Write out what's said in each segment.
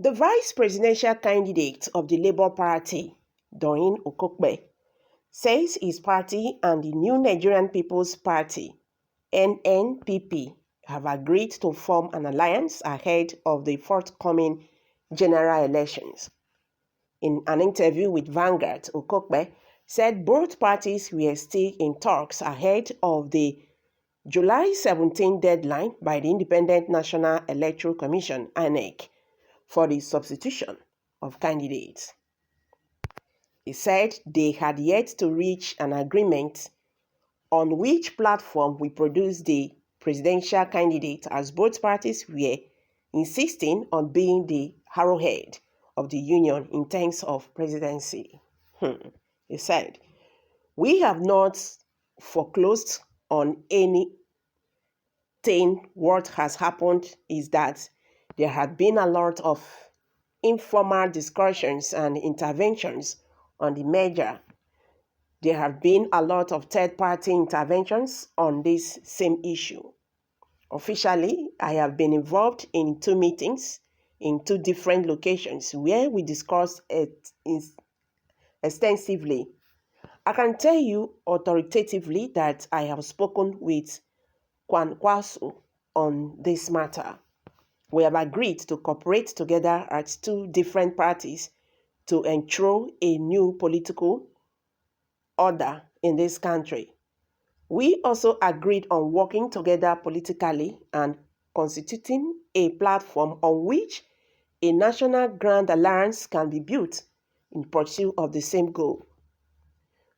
The vice presidential candidate of the Labour Party, Doyin Okokpe, says his party and the New Nigerian People's Party, NNPP, have agreed to form an alliance ahead of the forthcoming general elections. In an interview with Vanguard, Okokpe said both parties were still in talks ahead of the July 17 deadline by the Independent National Electoral Commission, INEC, for the substitution of candidates. He said they had yet to reach an agreement on which platform we produce the presidential candidate, as both parties were insisting on being the arrowhead of the union in terms of presidency. He said, "We have not foreclosed on anything. What has happened is that there have been a lot of informal discussions and interventions on the merger. There have been a lot of third-party interventions on this same issue. Officially, I have been involved in 2 meetings in 2 different locations where we discussed it extensively. I can tell you authoritatively that I have spoken with Kwankwaso on this matter. We have agreed to cooperate together as 2 different parties to ensure a new political order in this country. We also agreed on working together politically and constituting a platform on which a national grand alliance can be built in pursuit of the same goal.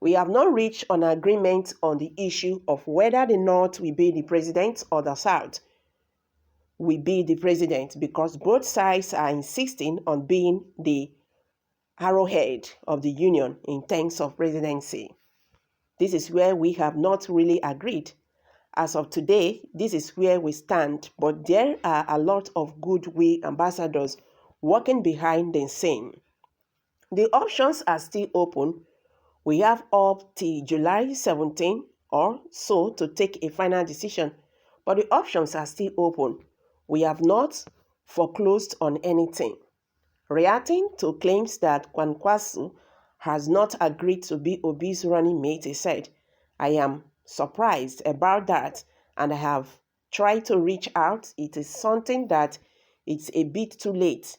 We have not reached an agreement on the issue of whether the North will be the president or the South will be the president, because both sides are insisting on being the arrowhead of the union in terms of presidency. This is where we have not really agreed. As of today, this is where we stand, but there are a lot of goodwill ambassadors working behind the scene. The options are still open. We have up till July 17 or so to take a final decision, but the options are still open. We have not foreclosed on anything." Reacting to claims that Kwankwaso has not agreed to be Obi's running mate, he said, "I am surprised about that, and I have tried to reach out. It is something that it's a bit too late,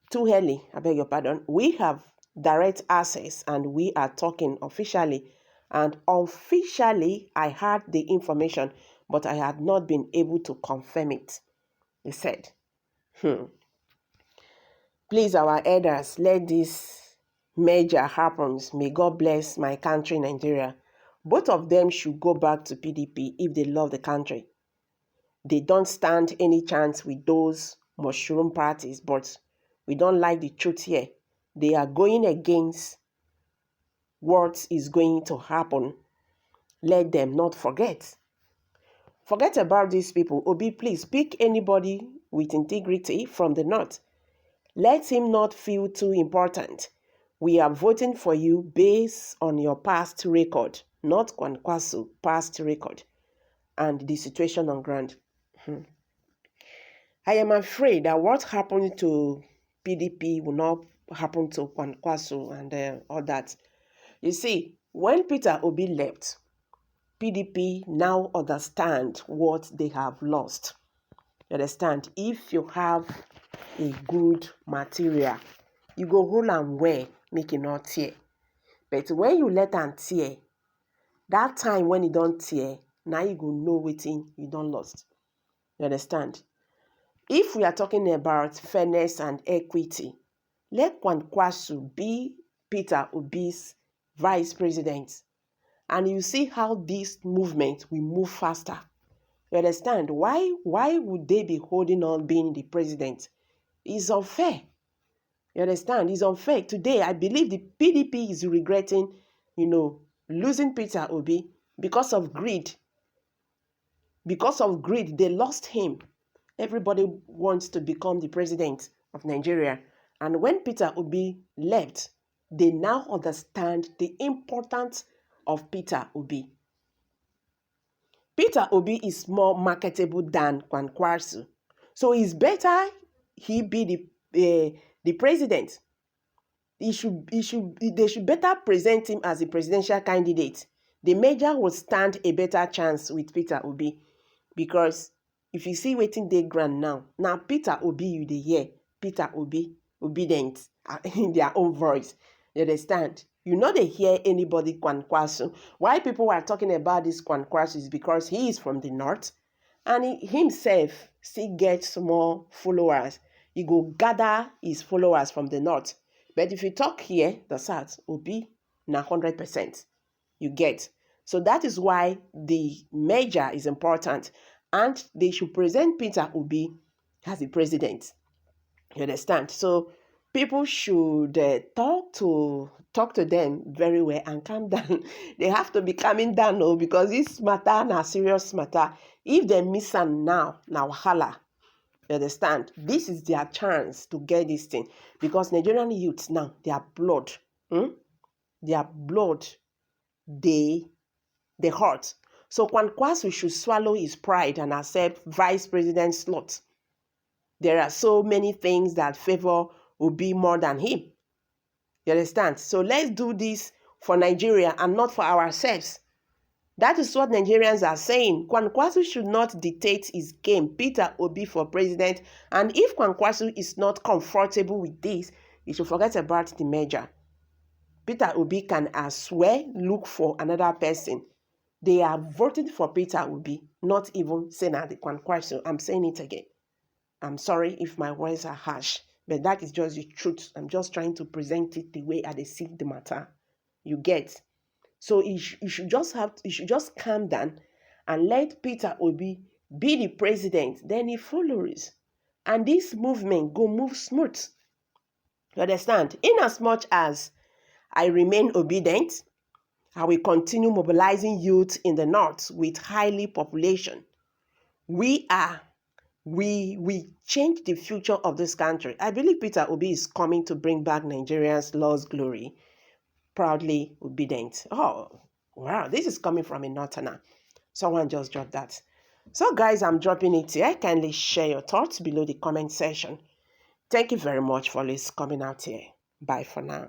too early, I beg your pardon. We have direct access and we are talking officially, and unofficially I had the information, but I had not been able to confirm it," he said. Please, our elders, let this merger happen. May God bless my country, Nigeria. Both of them should go back to PDP if they love the country. They don't stand any chance with those mushroom parties, but we don't like the truth here. They are going against what is going to happen. Let them not forget. Forget about these people. Obi, please pick anybody with integrity from the North. Let him not feel too important. We are voting for you based on your past record, not Kwankwaso past record, and the situation on ground. I am afraid that what happened to PDP will not happen to Kwankwaso and all that. You see, when Peter Obi left, PDP now understand what they have lost. You understand? If you have a good material, you go hold am well, make it not tear. But when you let am tear, that time when you don't tear, now you go know wetin you don't lost. You understand? If we are talking about fairness and equity, let Kwankwaso be Peter Obi's vice president, and you see how this movement will move faster. You understand? Why would they be holding on being the president? It's unfair. You understand? It's unfair. Today, I believe the PDP is regretting, losing Peter Obi because of greed. Because of greed, they lost him. Everybody wants to become the president of Nigeria. And when Peter Obi left, they now understand the importance of Peter Obi. Peter Obi is more marketable than Kwankwaso. So it's better he be the president. They should better present him as a presidential candidate. The major will stand a better chance with Peter Obi, because if you see wetin dey ground now Peter Obi you dey hear, Peter Obi, obedient in their own voice. You understand? You no dey hear anybody Kwankwaso. Why people are talking about this Kwankwaso is because he is from the north, and he himself still gets more followers. He go gather his followers from the north. But if you talk here, the south, Obi na 100%. You get. So that is why the merger is important, and they should present Peter Obi as the president. You understand? So people should talk to them very well and calm down. They have to be calming down, because this matter na serious matter. If they miss am now, na wahala. You understand? This is their chance to get this thing, because Nigerian youths now, their blood, they hurt. So Kwankwaso should swallow his pride and accept vice president slot. There are so many things that favor Obi more than him. You understand? So let's do this for Nigeria and not for ourselves. That is what Nigerians are saying. Kwankwaso should not dictate his game. Peter Obi for president. And if Kwankwaso is not comfortable with this, he should forget about the merger. Peter Obi can as well look for another person. They are voting for Peter Obi, not even Senator Kwankwaso. I'm saying it again. I'm sorry if my words are harsh, but that is just the truth. I'm just trying to present it the way I see the matter. You get? So you should just calm down and let Peter Obi be the president. Then he follows, and this movement go move smooth. You understand? In as much as I remain obedient, I will continue mobilizing youth in the north with highly population. We change the future of this country. I believe Peter Obi is coming to bring back Nigerians' lost glory. Proudly obedient. Oh, wow, this is coming from a northerner. Someone just dropped that. So guys, I'm dropping it here. Kindly share your thoughts below the comment section. Thank you very much for coming out here. Bye for now.